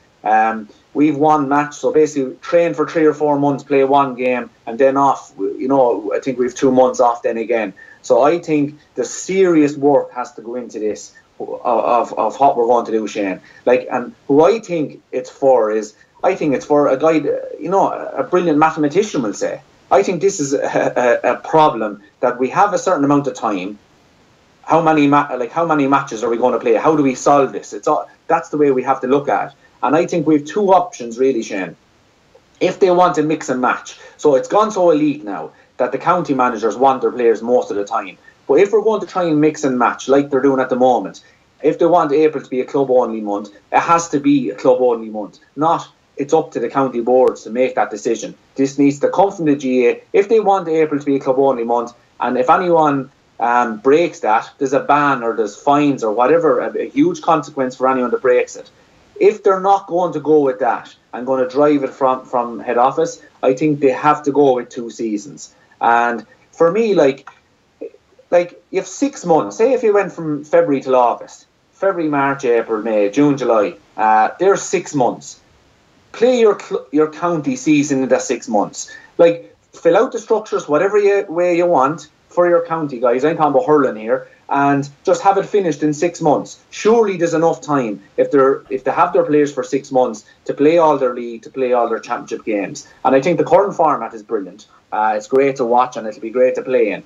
E: we've one match. So basically, train for 3 or 4 months, play one game, and then off. You know, I think we've 2 months off then again. So I think the serious work has to go into this of what we're going to do, Shane. Like, and who I think it's for is, I think it's for a guy, you know, a brilliant mathematician will say. I think this is a problem that we have a certain amount of time. How many matches are we going to play? How do we solve this? That's the way we have to look at it. And I think we have 2 options really, Shane. If they want to mix and match, so it's gone so elite now that the county managers want their players most of the time. But if we're going to try and mix and match like they're doing at the moment, if they want April to be a club-only month, it has to be a club-only month. Not, it's up to the county boards to make that decision. This needs to come from the GA. If they want April to be a club-only month, and if anyone breaks that, there's a ban or there's fines or whatever, a huge consequence for anyone that breaks it. If they're not going to go with that and going to drive it from head office, I think they have to go with 2 seasons. And for me, like you have 6 months. Say if you went from February till August, February, March, April, May, June, July, there's 6 months. Play your county season in that 6 months. Like, fill out the structures whatever way you want for your county, guys. I'm talking about hurling here. And just have it finished in 6 months. Surely there's enough time if they have their players for 6 months to play all their league, to play all their championship games. And I think the current format is brilliant. It's great to watch and it'll be great to play in.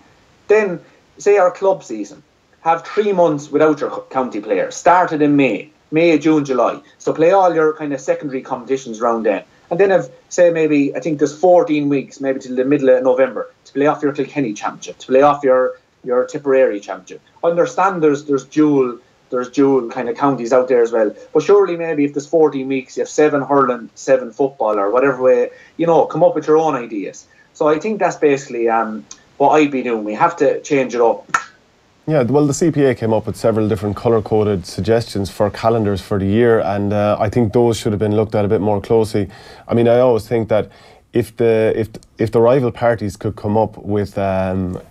E: Then, say our club season, have 3 months without your county players. Started in May, June, July. So play all your kind of secondary competitions around then. And then have, say, maybe, I think there's 14 weeks, maybe till the middle of November, to play off your Kilkenny championship, to play off your Tipperary championship. I understand there's dual kind of counties out there as well. But surely maybe if there's 14 weeks, you have 7 hurling, 7 football, or whatever way, you know, come up with your own ideas. So I think that's basically what I'd be doing. We have to change it up.
A: Yeah, well, the CPA came up with several different colour-coded suggestions for calendars for the year, and I think those should have been looked at a bit more closely. I mean, I always think that if the rival parties could come up with could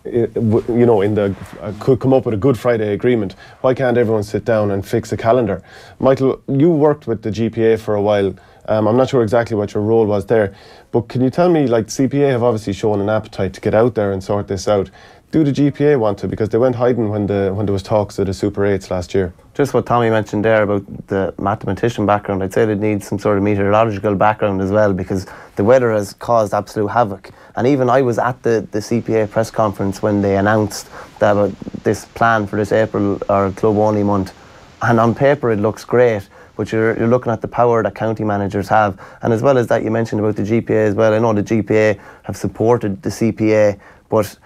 A: come up with a Good Friday agreement, why can't everyone sit down and fix a calendar? Michael, you worked with the GPA for a while. I'm not sure exactly what your role was there, but can you tell me, like, CPA have obviously shown an appetite to get out there and sort this out. Do the GPA want to? Because they went hiding when there was talks of the Super 8s last year.
B: Just what Tommy mentioned there about the mathematician background, I'd say they need some sort of meteorological background as well, because the weather has caused absolute havoc. And even I was at the CPA press conference when they announced that this plan for this April or club only month, and on paper it looks great, but you're looking at the power that county managers have. And as well as that, you mentioned about the GPA as well. I know the GPA have supported the CPA, but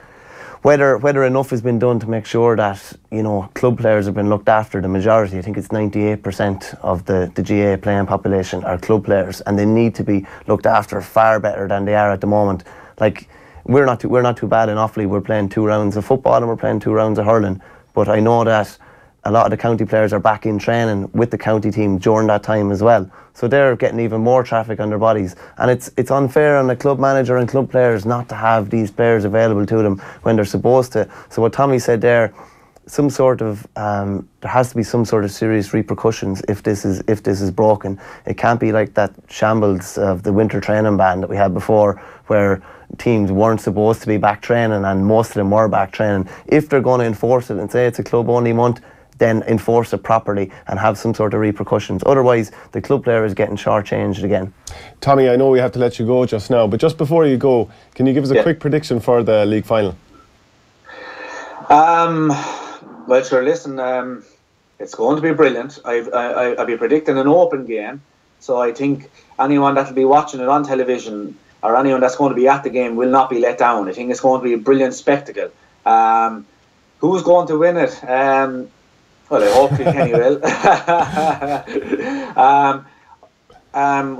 B: whether enough has been done to make sure that, you know, club players have been looked after, the majority, I think it's 98% of the GAA playing population are club players, and they need to be looked after far better than they are at the moment. Like, we're not too bad in Offaly. We're playing 2 rounds of football and we're playing 2 rounds of hurling, but I know that a lot of the county players are back in training with the county team during that time as well. So they're getting even more traffic on their bodies. And it's unfair on the club manager and club players not to have these players available to them when they're supposed to. So what Tommy said there, some sort of there has to be some sort of serious repercussions if this is broken. It can't be like that shambles of the winter training ban that we had before, where teams weren't supposed to be back training and most of them were back training. If they're going to enforce it and say it's a club only month, then enforce it properly and have some sort of repercussions. Otherwise, the club player is getting shortchanged again.
A: Tommy, I know we have to let you go just now, but just before you go, can you give us a quick prediction for the league final?
E: Well, sure, listen, it's going to be brilliant. I'll be predicting an open game, so I think anyone that will be watching it on television or anyone that's going to be at the game will not be let down. I think it's going to be a brilliant spectacle. Who's going to win it? Well, I hope Kilkenny will.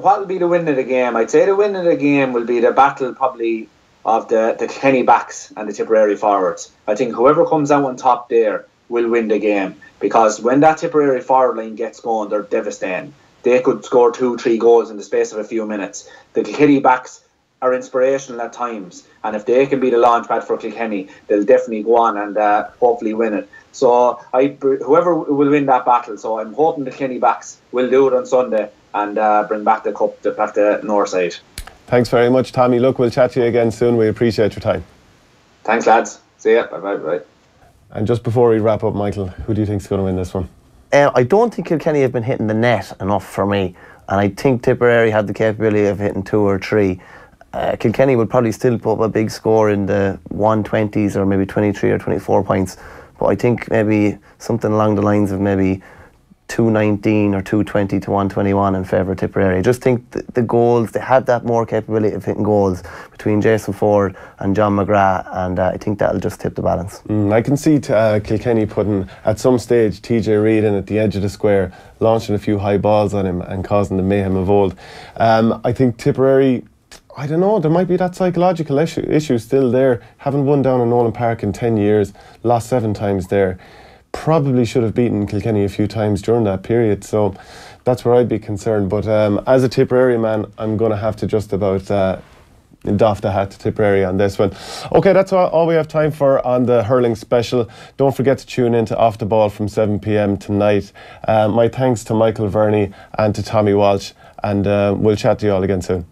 E: What will be the winner of the game? I'd say the winner of the game will be the battle probably of the Kilkenny backs and the Tipperary forwards. I think whoever comes out on top there will win the game, because when that Tipperary forward line gets going, they're devastating. They could score 2-3 goals in the space of a few minutes. The Kilkenny backs are inspirational at times, and if they can be the launch pad for Kilkenny, they'll definitely go on and hopefully win it. So whoever will win that battle, so I'm hoping the Kilkenny backs will do it on Sunday and bring back the cup back to Northside.
A: Thanks very much, Tommy. Look, we'll chat to you again soon. We appreciate your time.
E: Thanks, lads. See ya. Bye.
A: And just before we wrap up, Michael, who do you think is going to win this one?
B: I don't think Kilkenny have been hitting the net enough for me, and I think Tipperary had the capability of hitting 2 or 3. Kilkenny would probably still put up a big score in the 120s or maybe 23 or 24 points, but I think maybe something along the lines of maybe 219 or 220 to 121 in favour of Tipperary. I just think the goals, they have that more capability of hitting goals between Jason Ford and John McGrath, and I think that'll just tip the balance.
A: I can see Kilkenny putting at some stage TJ Reid in at the edge of the square, launching a few high balls on him and causing the mayhem of old. I think Tipperary, I don't know, there might be that psychological issue still there. Haven't won down in Nolan Park in 10 years, lost 7 times there. Probably should have beaten Kilkenny a few times during that period, so that's where I'd be concerned. But as a Tipperary man, I'm going to have to just about doff the hat to Tipperary on this one. Okay, that's all we have time for on the hurling special. Don't forget to tune in to Off the Ball from 7 p.m. tonight. My thanks to Michael Verney and to Tommy Walsh, and we'll chat to you all again soon.